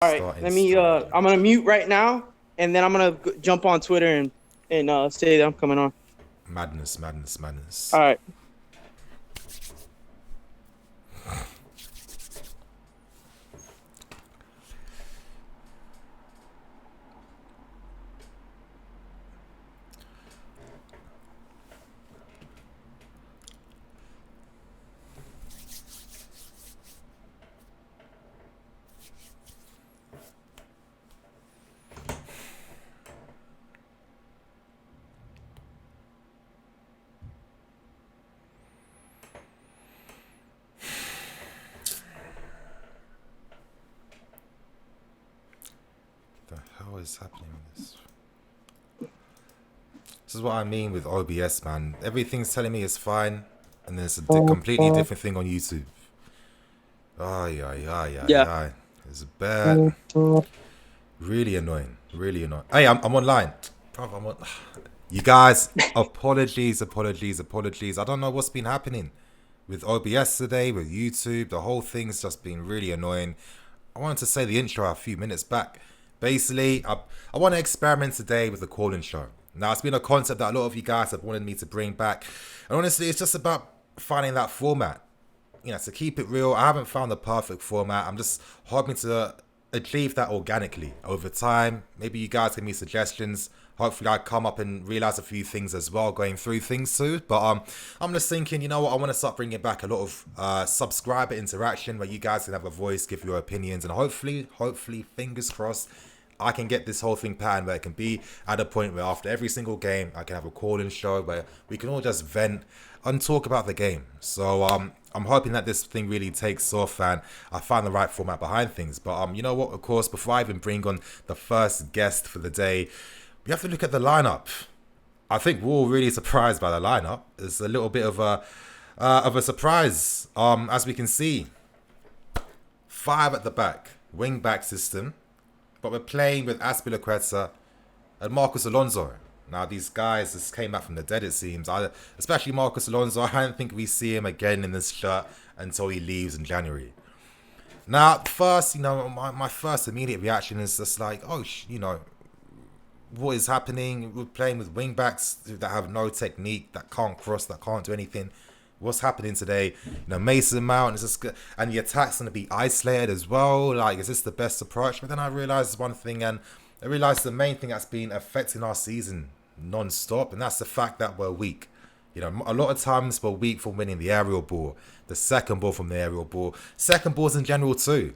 All right, Starting let me. strong. I'm gonna mute right now, and then I'm gonna jump on Twitter and say that I'm coming on. Madness, madness, madness. All right. The hell is happening with this? This is what I mean with OBS, man. Everything's telling me it's fine, and then it's a completely different thing on YouTube. Ay, ay, ay, ay, Yeah. ay. It's bad. Really annoying. Really annoying. Hey, I'm online. Bro, I'm on. You guys, apologies, apologies, apologies. I don't know what's been happening with OBS today, with YouTube. The whole thing's just been really annoying. I wanted to say the intro a few minutes back. Basically, I want to experiment today with the call-in show. Now, it's been a concept that a lot of you guys have wanted me to bring back. And honestly, it's just about finding that format. You know, to keep it real, I haven't found the perfect format. I'm just hoping to achieve that organically over time. Maybe you guys give me suggestions. Hopefully I come up and realize a few things as well, going through things too. But I'm just thinking, you know what, I want to start bringing back a lot of subscriber interaction where you guys can have a voice, give your opinions, and hopefully, fingers crossed, I can get this whole thing patterned where it can be at a point where after every single game, I can have a call-in show where we can all just vent and talk about the game. So I'm hoping that this thing really takes off and I find the right format behind things. But you know what, of course, before I even bring on the first guest for the day, we have to look at the lineup. I think we're all really surprised by the lineup. It's a little bit of a surprise. As we can see, 5 at the back, wing back system. But we're playing with Azpilicueta and Marcos Alonso. Now, these guys just came back from the dead, it seems. Especially Marcos Alonso. I don't think we see him again in this shirt until he leaves in January. Now, first, you know, my first immediate reaction is just like, oh, you know, what is happening? We're playing with wing backs that have no technique, that can't cross, that can't do anything. What's happening today? You know, Mason Mount is just, and the attack's gonna be isolated as well. Like, is this the best approach? But then I realized one thing, and I realized the main thing that's been affecting our season non-stop, and that's the fact that we're weak. You know, a lot of times we're weak from winning the aerial ball, the second ball from the aerial ball, second balls in general too.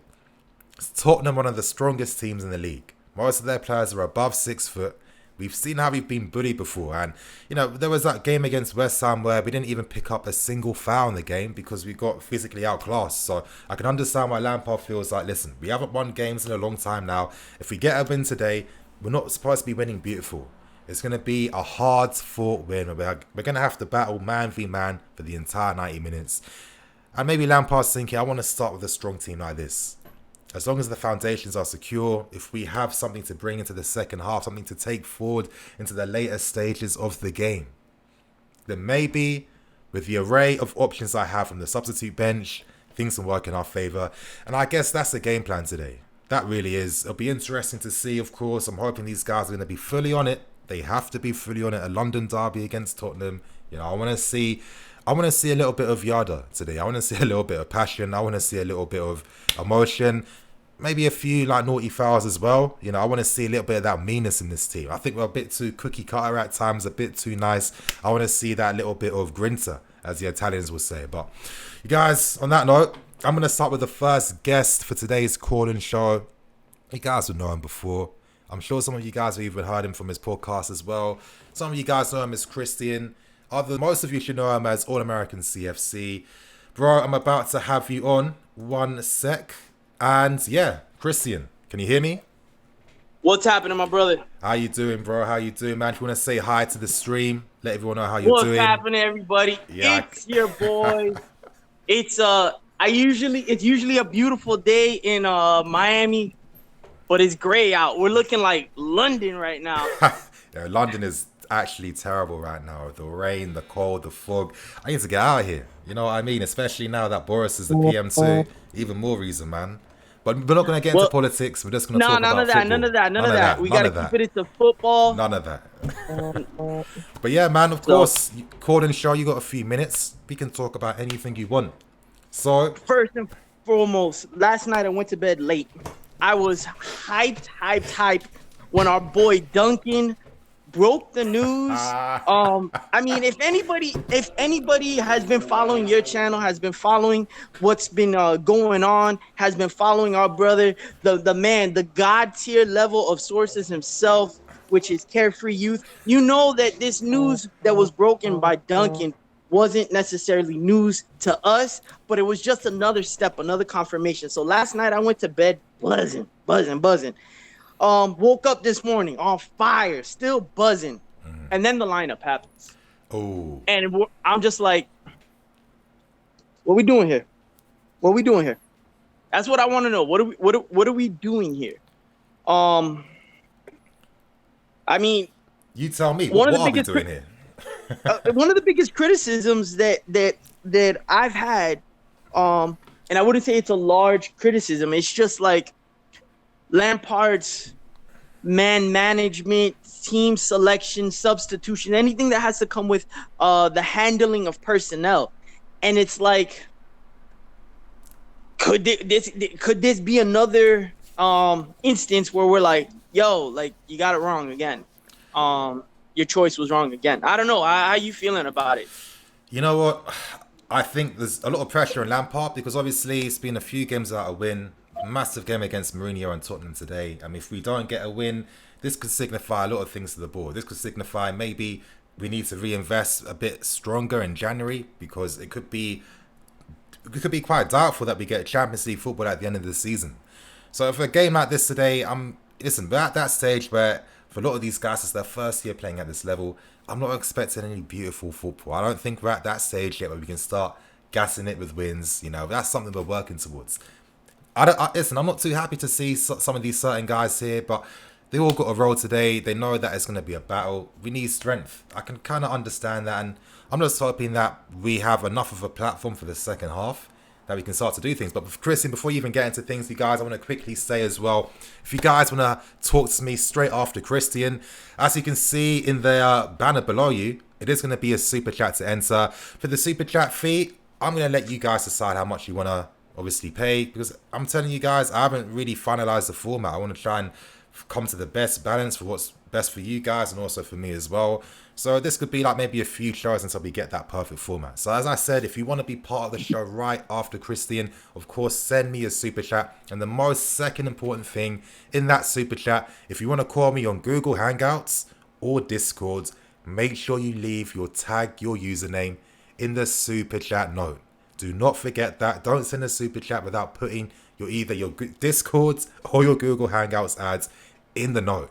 Tottenham, one of the strongest teams in the league. Most of their players are above 6 foot. We've seen how we've been bullied before. And, you know, there was that game against West Ham where we didn't even pick up a single foul in the game because we got physically outclassed. So I can understand why Lampard feels like, listen, we haven't won games in a long time now. If we get a win today, we're not supposed to be winning beautiful. It's going to be a hard-fought win. We're going to have to battle man v man for the entire 90 minutes. And maybe Lampard's thinking, I want to start with a strong team like this. As long as the foundations are secure, if we have something to bring into the second half, something to take forward into the later stages of the game, then maybe with the array of options I have from the substitute bench, things can work in our favour. And I guess that's the game plan today. That really is. It'll be interesting to see, of course. I'm hoping these guys are going to be fully on it. They have to be fully on it. A London derby against Tottenham. You know, I want to see a little bit of yada today. I want to see a little bit of passion. I want to see a little bit of emotion. Maybe a few like naughty fouls as well. You know, I want to see a little bit of that meanness in this team. I think we're a bit too cookie cutter at times, a bit too nice. I want to see that little bit of grinta, as the Italians would say. But you guys, on that note, I'm going to start with the first guest for today's call-in show. You guys will know him before. I'm sure some of you guys have even heard him from his podcast as well. Some of you guys know him as Christian. Most of you should know him as All-American CFC. Bro, I'm about to have you on. 1 sec. And yeah, Christian, can you hear me? What's happening, my brother? How you doing, bro? How you doing, man? If you want to say hi to the stream, let everyone know how you're What's doing. happening, everybody? Yeah. It's your boy. It's usually a beautiful day in Miami, but it's gray out. We're looking like London right now. Yeah, London is actually terrible right now. The rain, the cold, the fog. I need to get out of here. You know what I mean? Especially now that Boris is the PM2. Even more reason, man. But we're not going to get into Well, politics. We're just going to no, talk none about of that, football. none of that, none None of of that. that. We None gotta of keep that. it into football. None of that. But yeah, man, of So course, Corden Show, you got a few minutes. We can talk about anything you want. So, first and foremost, last night I went to bed late. I was hyped when our boy Duncan broke the news. I mean, if anybody has been following your channel, has been following what's been going on, has been following our brother, the man, the god tier level of sources himself, which is Carefree Youth, you know that this news that was broken by Duncan wasn't necessarily news to us, but it was just another step, another confirmation. So last night I went to bed buzzing. Woke up this morning on fire, still buzzing, and then the lineup happens, oh, and I'm just like, "What we doing here? What we doing here?" That's what I want to know. What are we doing here? Um, I mean, you tell me. one of What the are we biggest doing here? one of the biggest criticisms that I've had, and I wouldn't say it's a large criticism. It's just like Lampard's man management, team selection, substitution, anything that has to come with the handling of personnel. And it's like, could this be another instance where we're like, yo, like you got it wrong again. Your choice was wrong again. I don't know. How you feeling about it? You know what? I think there's a lot of pressure on Lampard because obviously it's been a few games without a win. Massive game against Mourinho and Tottenham today. I mean, if we don't get a win, this could signify a lot of things to the board. This could signify maybe we need to reinvest a bit stronger in January because it could be quite doubtful that we get Champions League football at the end of the season. So for a game like this today, we're at that stage where for a lot of these guys, it's their first year playing at this level. I'm not expecting any beautiful football. I don't think we're at that stage yet where we can start gassing it with wins. You know, that's something we're working towards. Listen, I'm not too happy to see some of these certain guys here, but they all got a role today. They know that it's going to be a battle. We need strength. I can kind of understand that, and I'm just hoping that we have enough of a platform for the second half that we can start to do things. But with Christian, before you even get into things, you guys, I want to quickly say as well, if you guys want to talk to me straight after Christian, as you can see in the banner below you, it is going to be a super chat to enter. For the super chat fee, I'm going to let you guys decide how much you want to obviously pay, because I'm telling you guys, I haven't really finalized the format. I want to try and come to the best balance for what's best for you guys and also for me as well. So this could be like maybe a few shows until we get that perfect format. So as I said, if you want to be part of the show right after Christian, of course, send me a super chat. And the most second important thing in that super chat, if you want to call me on Google Hangouts or Discord, make sure you leave your username in the super chat note. Do not forget that. Don't send a super chat without putting either your Discord or your Google Hangouts ads in the note.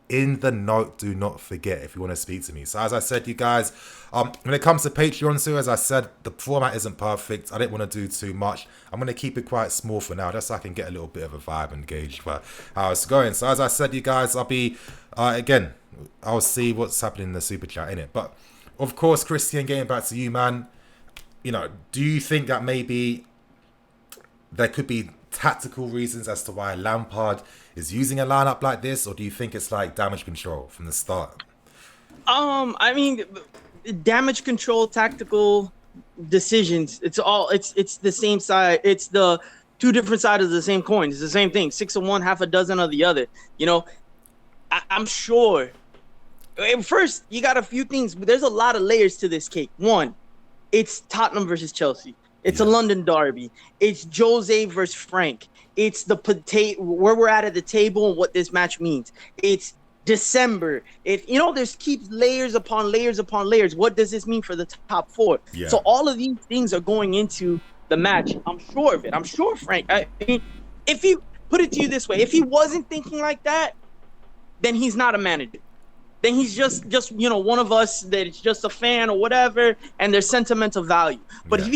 In the note, do not forget if you want to speak to me. So as I said, you guys, when it comes to Patreon too, as I said, the format isn't perfect. I didn't want to do too much. I'm going to keep it quite small for now, just so I can get a little bit of a vibe and gauge for how it's going. So as I said, you guys, I'll be, again, I'll see what's happening in the super chat, innit? But of course, Christian, getting back to you, man, you know, do you think that maybe there could be tactical reasons as to why Lampard is using a lineup like this, or do you think it's like damage control from the start? I mean, damage control, tactical decisions. It's the same side. It's the two different sides of the same coin. It's the same thing. 6 of one, half a dozen of the other. You know, I'm sure. First, you got a few things. There's a lot of layers to this cake. One, it's Tottenham versus Chelsea. It's a London derby. It's Jose versus Frank. It's the where we're at the table and what this match means. It's December. There's keeps layers upon layers upon layers. What does this mean for the top four? Yeah. So all of these things are going into the match. I'm sure of it. I'm sure Frank. I mean, if you put it to you this way, if he wasn't thinking like that, then he's not a manager. Then he's just one of us that's just a fan or whatever, and there's sentimental value. But if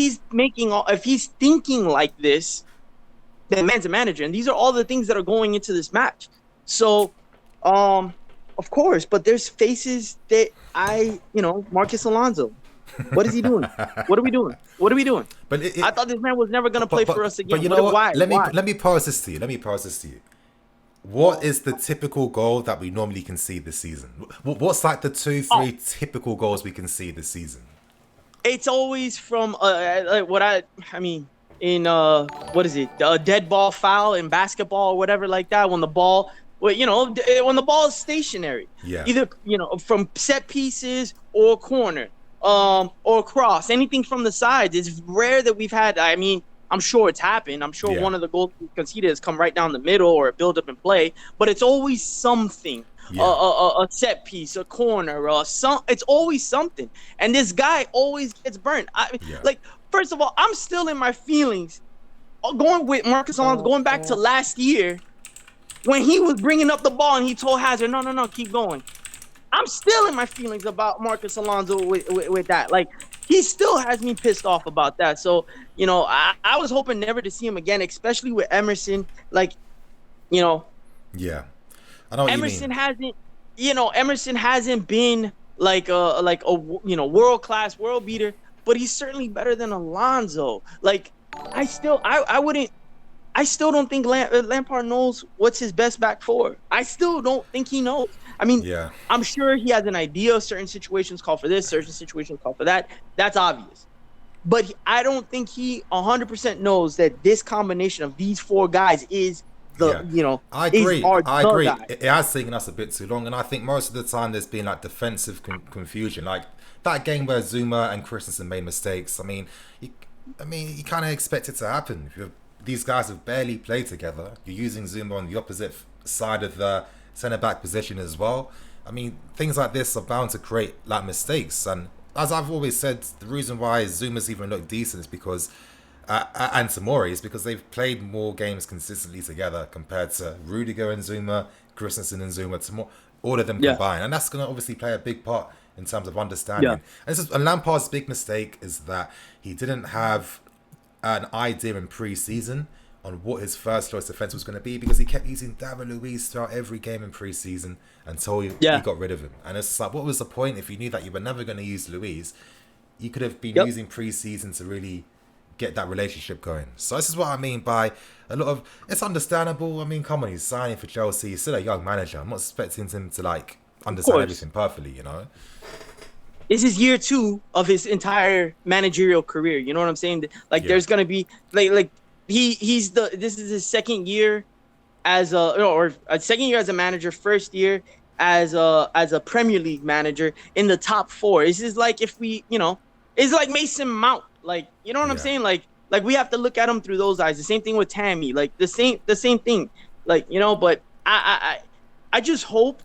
he's thinking like this, then man's a manager, and these are all the things that are going into this match. So, of course, but there's faces that Marcus Alonso, What is he doing? What are we doing? What are we doing? But I thought this man was never gonna play for us again. But you know what? Why? Let me pose this to you. Let me pose this to you. What is the typical goal that we normally concede this season? What's like the 2-3 typical goals we concede this season? It's always from I mean in what is it? A dead ball foul in basketball or whatever like that. When the ball, well, when the ball is stationary, either from set pieces or corner, or cross, anything from the sides. It's rare that we've had. I mean, I'm sure it's happened. I'm sure one of the goals we conceded has come right down the middle or a build up and play, but it's always something. A set piece, a corner, it's always something. And this guy always gets burnt. Like, first of all, I'm still in my feelings going with Marcus Alonso, going back to last year when he was bringing up the ball and he told Hazard, no, keep going. I'm still in my feelings about Marcus Alonso with that. Like, he still has me pissed off about that. So, I was hoping never to see him again, especially with Emerson. Like, Yeah. I know what Emerson you mean. Emerson hasn't been like a world class world beater, but he's certainly better than Alonso. Like, I still don't think Lampard knows what's his best back four. I still don't think he knows. I mean, I'm sure he has an idea. Certain situations call for this, certain situations call for that. That's obvious. But I don't think he 100% knows that this combination of these four guys is I agree. I agree. Guy. It has taken us a bit too long, and I think most of the time there's been like defensive confusion, like that game where Zuma and Christensen made mistakes. I mean, you kind of expect it to happen. These guys have barely played together. You're using Zuma on the opposite side of the centre back position as well. I mean, things like this are bound to create like mistakes, and as I've always said, the reason why Zuma's even looked decent is because. And Tomori is because they've played more games consistently together compared to Rudiger and Zuma, Christensen and Zuma, all of them combined. And that's going to obviously play a big part in terms of understanding. And Lampard's big mistake is that he didn't have an idea in pre-season on what his first choice defence was going to be, because he kept using David Luiz throughout every game in pre-season until he got rid of him. And it's like, what was the point if you knew that you were never going to use Luiz? You could have been using pre-season to really get that relationship going. So this is what I mean by a lot of, it's understandable. I mean, come on, he's signing for Chelsea. He's still a young manager. I'm not expecting him to like understand everything perfectly, This is year 2 of his entire managerial career. You know what I'm saying? Like, there's gonna be this is his second year as a second year as a manager, first year as a Premier League manager in the top 4. This is like if we, it's like Mason Mount. Like, you know what I'm saying? Like we have to look at him through those eyes. The same thing with Tammy. Like the same thing. Like, but I just hope,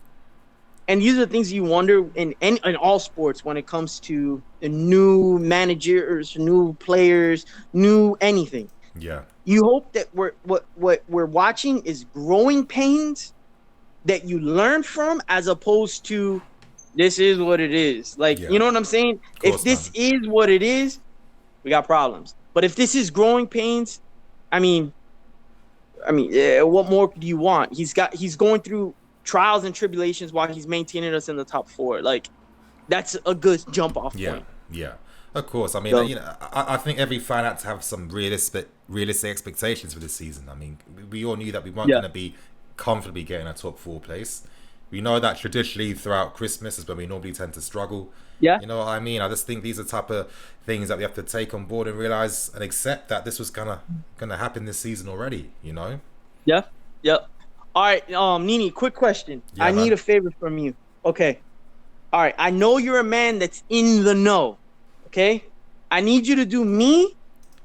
and these are the things you wonder in all sports when it comes to the new managers, new players, new anything. Yeah. You hope that what we're watching is growing pains that you learn from, as opposed to this is what it is. Like, you know what I'm saying? If this is what it is, we got problems. But if this is growing pains, I mean, what more do you want? He's going through trials and tribulations while he's maintaining us in the top 4. Like, that's a good jump off point. Yeah. Of course. I mean, I think every fan had to have some realistic expectations for this season. I mean, we all knew that we weren't going to be comfortably getting a top 4 place. We know that traditionally throughout Christmas is when we normally tend to struggle. Yeah. You know what I mean? I just think these are the type of things that we have to take on board and realize and accept that this was gonna happen this season already, Yeah. Yep. All right, Nini, quick question. I need a favor from you. Okay. All right. I know you're a man that's in the know. Okay? I need you to do me,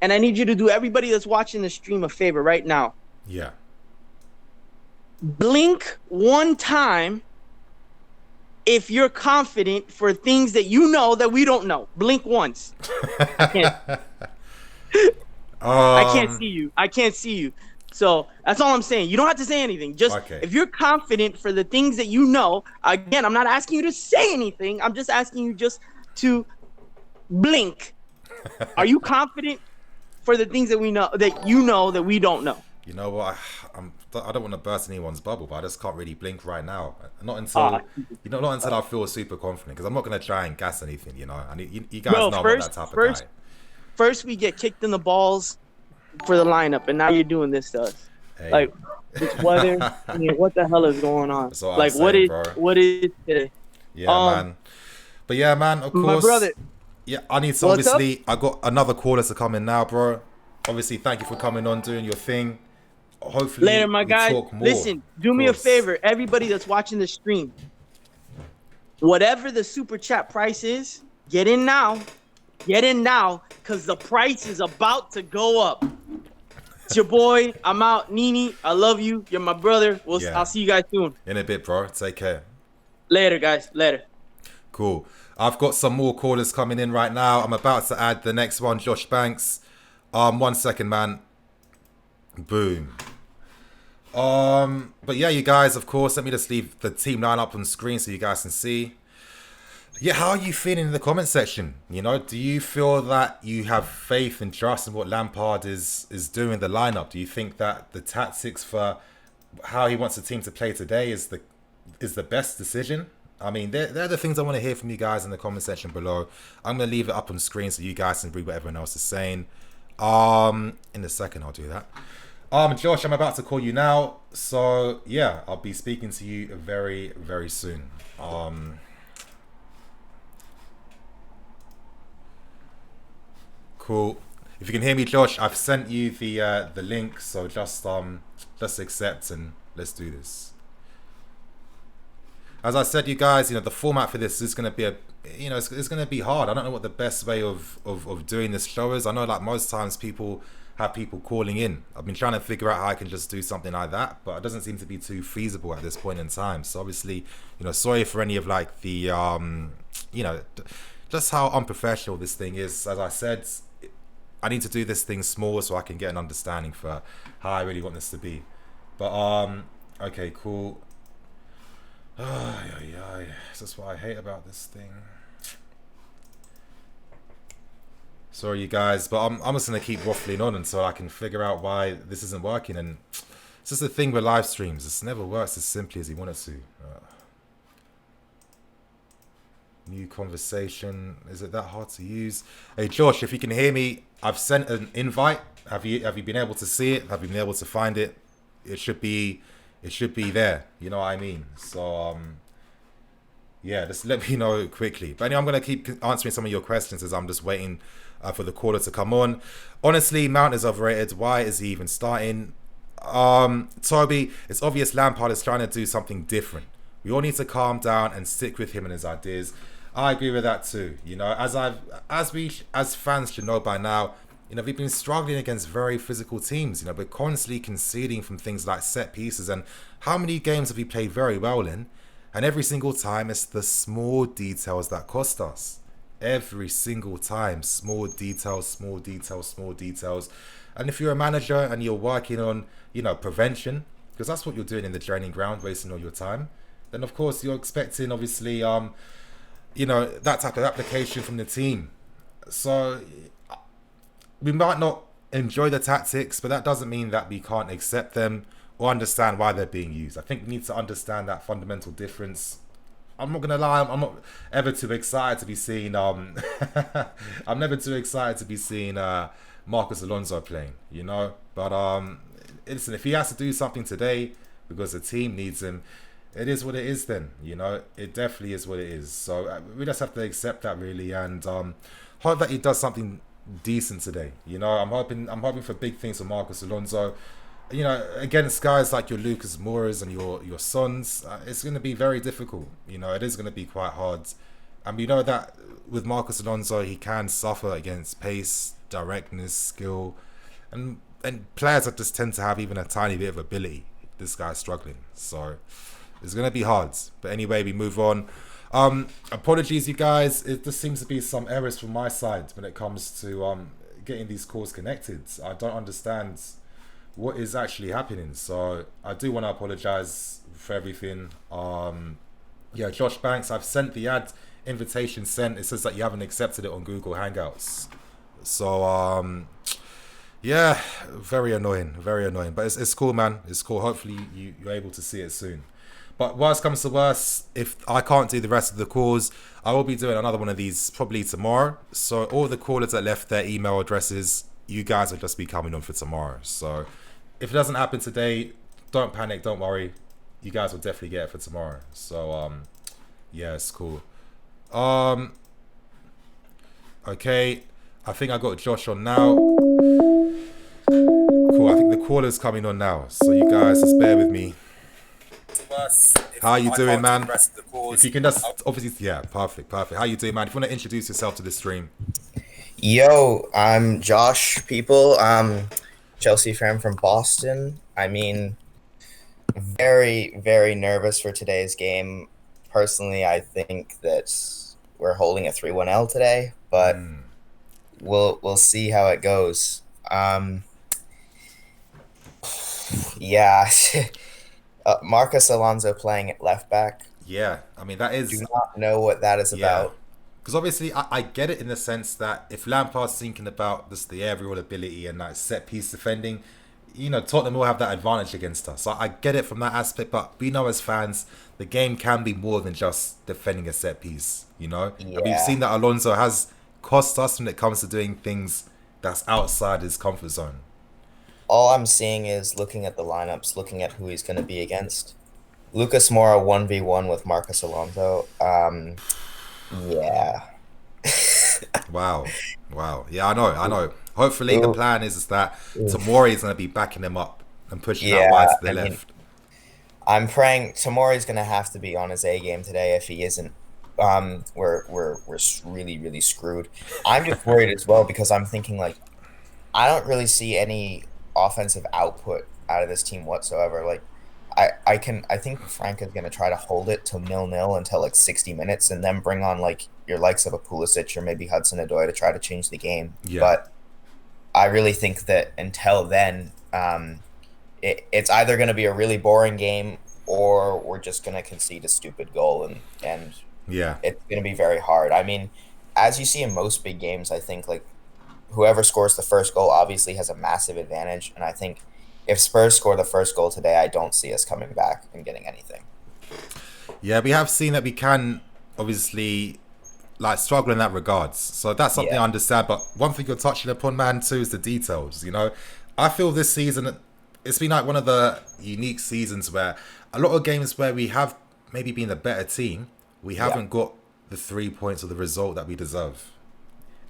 and I need you to do everybody that's watching the stream a favor right now. Yeah. Blink one time if you're confident for things that you know that we don't know. Blink once. I can't see you. I can't see you. So that's all I'm saying. You don't have to say anything. Just if you're confident for the things that you know, again, I'm not asking you to say anything. I'm just asking you just to blink. Are you confident for the things that we know, that you know that we don't know? You know what? I don't want to burst anyone's bubble, but I just can't really blink right now. Not Ah, until not until I feel super confident, because I'm not gonna try and gas anything. And you guys bro, know I'm not that type of guy. first we get kicked in the balls for the lineup, and now you're doing this to us. Hey. Like this weather. I mean, what the hell is going on? That's what I'm Like saying, bro. what is today? Yeah, man. But yeah, man. Of course. My brother. Yeah, I need to What's obviously. I got another caller to come in now, bro. Obviously, thank you for coming on, doing your thing. Hopefully, Later, my guy. talk more. Listen, do me a favor, everybody that's watching the stream. Whatever the super chat price is, get in now. Get in now, because the price is about to go up. It's your boy. I'm out. Nini, I love you. You're my brother. I'll see you guys soon. In a bit, bro. Take care. Later, guys. Later. Cool. I've got some more callers coming in right now. I'm about to add the next one, Josh Banks. 1 second, man. Boom. But yeah, you guys, of course, let me just leave the team lineup on screen so you guys can see. Yeah, how are you feeling in the comment section? Do you feel that you have faith and trust in what Lampard is doing in the lineup? Do you think that the tactics for how he wants the team to play today is the best decision? I mean, they're the things I want to hear from you guys in the comment section below. I'm going to leave it up on screen so you guys can read what everyone else is saying. In a second, I'll do that. Josh, I'm about to call you now. So, yeah, I'll be speaking to you very, very soon. Cool. If you can hear me, Josh, I've sent you the link. So just accept and let's do this. As I said, you guys, the format for this is going to be it's going to be hard. I don't know what the best way of doing this show is. I know, like, most times people have people calling in. I've been trying to figure out how I can just do something like that, but it doesn't seem to be too feasible at this point in time. So obviously, sorry for any of, like, the, just how unprofessional this thing is. As I said, I need to do this thing small so I can get an understanding for how I really want this to be. But, okay, cool. This is what I hate about this thing. Sorry, you guys, but I'm just going to keep waffling on until I can figure out why this isn't working. And it's just the thing with live streams. This never works as simply as you want it to. New conversation. Is it that hard to use? Hey, Josh, if you can hear me, I've sent an invite. Have you been able to see it? Have you been able to find it? It should be there. You know what I mean? So, yeah, just let me know quickly. But anyway, I'm going to keep answering some of your questions as I'm just waiting for the caller to come on. Honestly, Mount is overrated. Why is he even starting? Toby, it's obvious Lampard is trying to do something different. We all need to calm down and stick with him and his ideas. I agree with that too. As fans should know by now, we've been struggling against very physical teams. We're constantly conceding from things like set pieces. And how many games have we played very well in? And every single time, it's the small details that cost us. Every single time, small details, small details, small details. And if you're a manager and you're working on, prevention, because that's what you're doing in the training ground, wasting all your time, then of course you're expecting, obviously, that type of application from the team. So we might not enjoy the tactics, but that doesn't mean that we can't accept them or understand why they're being used. I think we need to understand that fundamental difference. I'm not gonna lie, I'm not ever too excited to be seeing I'm never too excited to be seeing Marcus Alonso playing, But listen, if he has to do something today because the team needs him, it is what it is then, It definitely is what it is. So we just have to accept that, really, and hope that he does something decent today. I'm hoping for big things for Marcus Alonso. Against guys like your Lucas Moura's and your Sons, it's going to be very difficult. It is going to be quite hard. And we know that with Marcus Alonso, he can suffer against pace, directness, skill, and players that just tend to have even a tiny bit of ability. This guy's struggling, so it's going to be hard. But anyway, we move on. Apologies, you guys. It just seems to be some errors from my side when it comes to getting these calls connected. I don't understand what is actually happening, so I do want to apologize for everything. Yeah, Josh Banks, I've sent the invitation sent. It says that you haven't accepted it on Google Hangouts. So Yeah, very annoying, very annoying. But it's cool, man. It's cool. Hopefully you're able to see it soon. But worst comes to worst, if I can't do the rest of the calls, I will be doing another one of these probably tomorrow. So all the callers that left their email addresses, you guys will just be coming on for tomorrow. So if it doesn't happen today, don't panic, don't worry. You guys will definitely get it for tomorrow. So yeah, it's cool. Um, okay, I think I got Josh on now. Cool. I think the caller's coming on now, so you guys just bear with me. How you doing, man? If you can just obviously, yeah, perfect. How you doing, man? If you want to introduce yourself to the stream. Yo, I'm Josh, people. Chelsea fan from Boston. I mean, very, very nervous for today's game. Personally, I think that we're holding a 3-1 L today, but we'll see how it goes. Yeah. Marcus Alonso playing at left back. Yeah, I mean that is. Do not know what that is about. Because obviously, I get it in the sense that if Lampard's thinking about just the aerial ability and that set piece defending, you know, Tottenham will have that advantage against us. So I get it from that aspect, but we know as fans, the game can be more than just defending a set piece, you know? Yeah. And we've seen that Alonso has cost us when it comes to doing things that's outside his comfort zone. All I'm seeing is looking at the lineups, looking at who he's going to be against. Lucas Moura 1v1 with Marcus Alonso. Yeah. Wow. Yeah, I know. Hopefully the plan is that Tomori is going to be backing him up and pushing out wide to the left. I'm praying Tomori's going to have to be on his A game today. If he isn't, we're really, really screwed. I'm just worried as well because I'm thinking like I don't really see any offensive output out of this team whatsoever. Like I think Frank is going to try to hold it to 0-0 until like 60 minutes and then bring on like your likes of a Pulisic or maybe Hudson-Odoi to try to change the game. Yeah. But I really think that until then, it's either going to be a really boring game or we're just going to concede a stupid goal and yeah, it's going to be very hard. I mean, as you see in most big games, I think like whoever scores the first goal obviously has a massive advantage, and I think if Spurs score the first goal today, I don't see us coming back and getting anything. Yeah, we have seen that we can obviously like struggle in that regards. So that's something I understand. But one thing you're touching upon, man, too, is the details. You know, I feel this season it's been like one of the unique seasons where a lot of games where we have maybe been the better team, we haven't got the 3 points or the result that we deserve.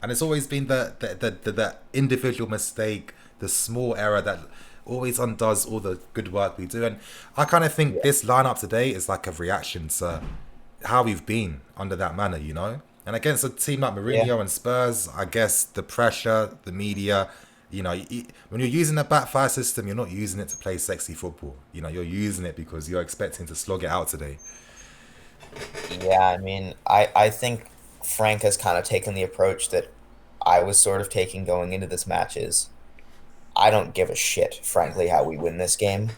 And it's always been the individual mistake, the small error that always undoes all the good work we do. And I kind of think this lineup today is like a reaction to how we've been under that manner, you know? And against a team like Mourinho and Spurs, I guess the pressure, the media, you know, when you're using the back five system, you're not using it to play sexy football. You know, you're using it because you're expecting to slog it out today. Yeah, I mean, I think Frank has kind of taken the approach that I was sort of taking going into this match is I don't give a shit, frankly, how we win this game.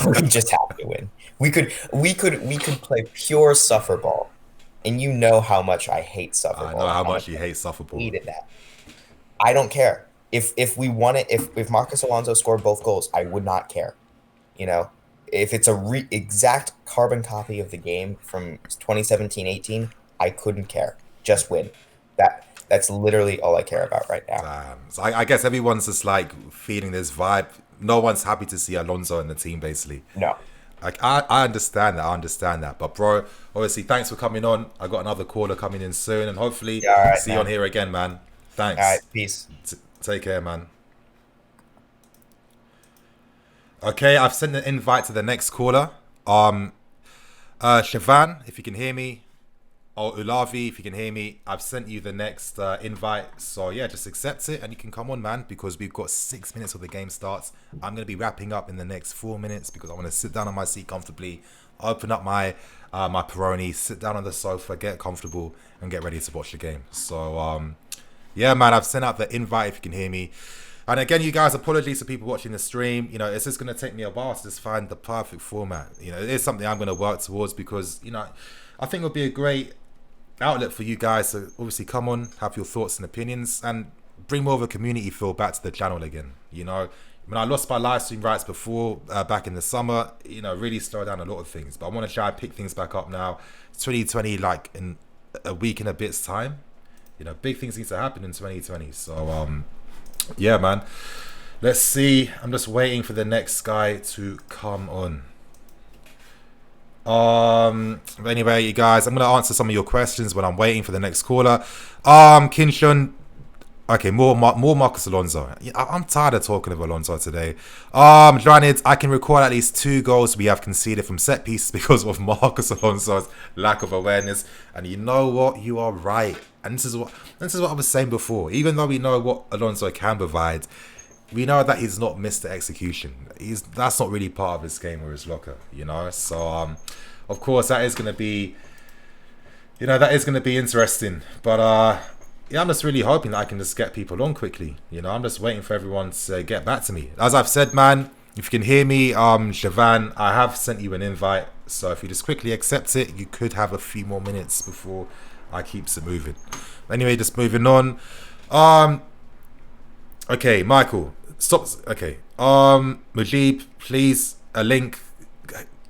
We just have to win. We could play pure suffer ball. And you know how much I hate suffer ball. I know how much you hate suffer ball. Hated that. I don't care. If we won it, if Marcus Alonso scored both goals, I would not care. You know, if it's a exact carbon copy of the game from 2017-18, I couldn't care. Just win. That's literally all I care about right now. So I guess everyone's just like feeling this vibe. No one's happy to see Alonso in the team, basically. No. Like I understand that. But bro, obviously, thanks for coming on. I got another caller coming in soon, and hopefully see you on here again, man. Thanks. All right, peace. Take care, man. Okay, I've sent an invite to the next caller. Siobhan, if you can hear me. Or Ulavi, if you can hear me, I've sent you the next invite. So yeah, just accept it and you can come on, man, because we've got 6 minutes till the game starts. I'm going to be wrapping up in the next 4 minutes because I want to sit down on my seat comfortably, open up my my Peroni, sit down on the sofa, get comfortable and get ready to watch the game. So yeah, man, I've sent out the invite if you can hear me. And again, you guys, apologies to people watching the stream. You know, it's just going to take me a while to just find the perfect format. You know, it is something I'm going to work towards because, you know, I think it'll be a great outlet for you guys to obviously come on, have your thoughts and opinions, and bring more of a community feel back to the channel again. You know, when I lost my live stream rights before, back in the summer, you know, really slowed down a lot of things. But I want to try and pick things back up now. It's 2020, like in a week and a bit's time. You know, big things need to happen in 2020. So, yeah, man. Let's see. I'm just waiting for the next guy to come on. Anyway, you guys, I'm gonna answer some of your questions when I'm waiting for the next caller. Kinshon. Okay, more Marcus Alonso. I'm tired of talking of Alonso today. Dranid, I can recall at least 2 goals we have conceded from set pieces because of Marcus Alonso's lack of awareness. And you know what? You are right. And this is what I was saying before. Even though we know what Alonso can provide, we know that he's not Mr. Execution. That's not really part of his game or his locker, you know. So, of course, that is going to be, you know, that is going to be interesting. But yeah, I'm just really hoping that I can just get people on quickly. You know, I'm just waiting for everyone to get back to me. As I've said, man, if you can hear me, Siobhan, I have sent you an invite. So if you just quickly accept it, you could have a few more minutes before I keep it moving. Anyway, just moving on. Okay, Michael, stop. Okay, Mujib, please, a link.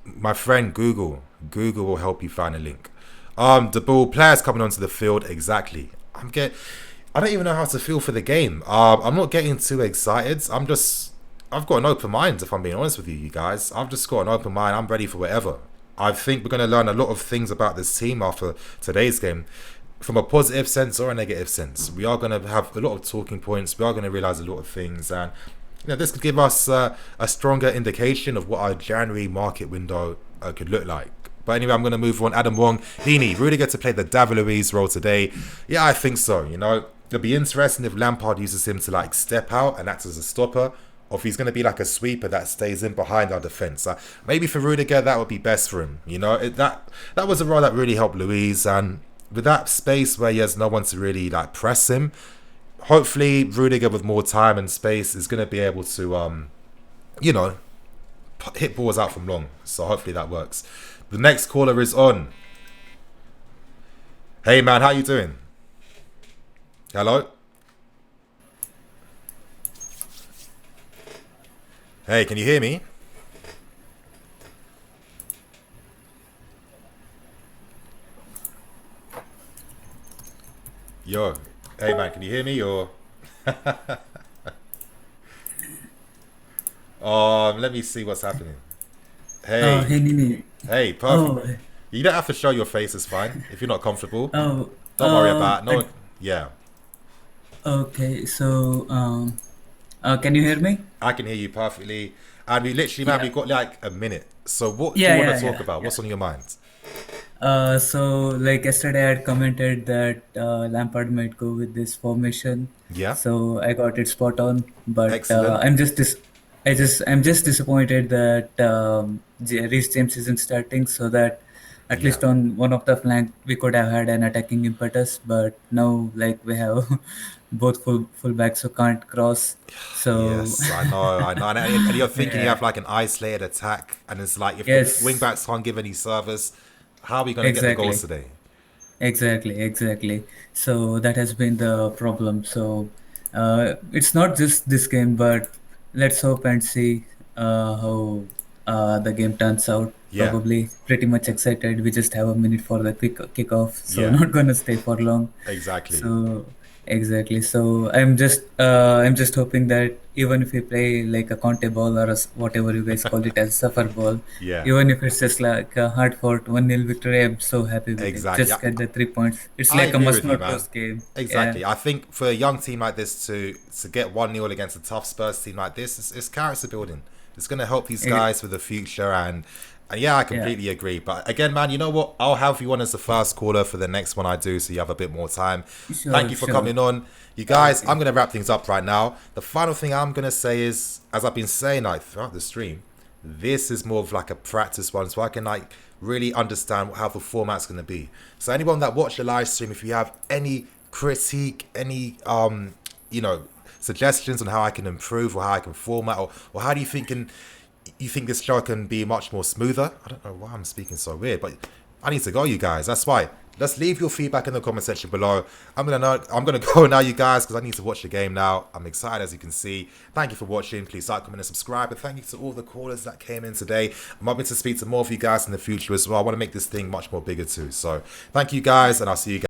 My friend, Google will help you find a link. The ball players coming onto the field. Exactly. I don't even know how to feel for the game. I'm not getting too excited. I've got an open mind, if I'm being honest with you guys. I've just got an open mind. I'm ready for whatever. I think we're going to learn a lot of things about this team after today's game, from a positive sense or a negative sense. We are going to have a lot of talking points. We are going to realize a lot of things, and you know, this could give us a stronger indication of what our January market window could look like. But anyway, I'm going to move on. Adam Wong, Heaney, Rudiger to play the David Luiz role today. Yeah, I think so. You know, it'll be interesting if Lampard uses him to like step out and act as a stopper, or if he's going to be like a sweeper that stays in behind our defence. Maybe for Rudiger, that would be best for him. You know, that was a role that really helped Luiz, and with that space where he has no one to really like press him, hopefully Rudiger with more time and space is going to be able to, you know, hit balls out from long. So hopefully that works. The next caller is on. Hey man, how you doing? Hello? Hey, can you hear me? Yo, hey man, can you hear me or? Let me see what's happening. Hey. Hey Nini. Hey, perfect. You don't have to show your face, it's fine. If you're not comfortable. Oh. Don't worry about it. No. Yeah. Okay, so can you hear me? I can hear you perfectly. And we literally, man, we've got like a minute. So what do Yeah, you want to yeah, talk about? What's on your mind? So like yesterday I had commented that Lampard might go with this formation. Yeah. So I got it spot on, but Excellent. I'm just disappointed that Reece James isn't starting, so that at least on one of the flank we could have had an attacking impetus. But now like we have both fullbacks who can't cross. So Yes, I know. And you're thinking you have like an isolated attack, and it's like if Yes. the wing backs can't give any service, how are we going to get the goals today? Exactly. So that has been the problem. So it's not just this game, but let's hope and see how the game turns out. Yeah. Probably pretty much excited. We just have a minute for the kickoff, so Yeah. not gonna stay for long. Exactly. So exactly. So I'm just hoping that even if we play like a Conte ball or whatever you guys call it as suffer ball, Yeah. even if it's just like a hard fought 1-0 victory, I'm so happy with Exactly. it. Just get the 3 points. It's I like a agree must with you, not man. lose game. Exactly. Yeah. I think for a young team like this to get 1-0 against a tough Spurs team like this, it's character building. It's going to help these guys for the future, and yeah, I completely agree. But again, man, you know what? I'll have you on as the first caller for the next one I do, so you have a bit more time. Thank you for coming on. You guys, I'm going to wrap things up right now. The final thing I'm going to say is, as I've been saying like throughout the stream, this is more of like a practice one, so I can like really understand how the format's going to be. So anyone that watched the live stream, if you have any critique, any you know, suggestions on how I can improve or how I can format, or how do you think this show can be much more smoother? I don't know why I'm speaking so weird, but I need to go, you guys. That's why. Just leave your feedback in the comment section below. I'm gonna go now, you guys, because I need to watch the game now. I'm excited, as you can see. Thank you for watching. Please like, comment, and subscribe. And thank you to all the callers that came in today. I'm hoping to speak to more of you guys in the future as well. I want to make this thing much more bigger too. So thank you guys, and I'll see you guys.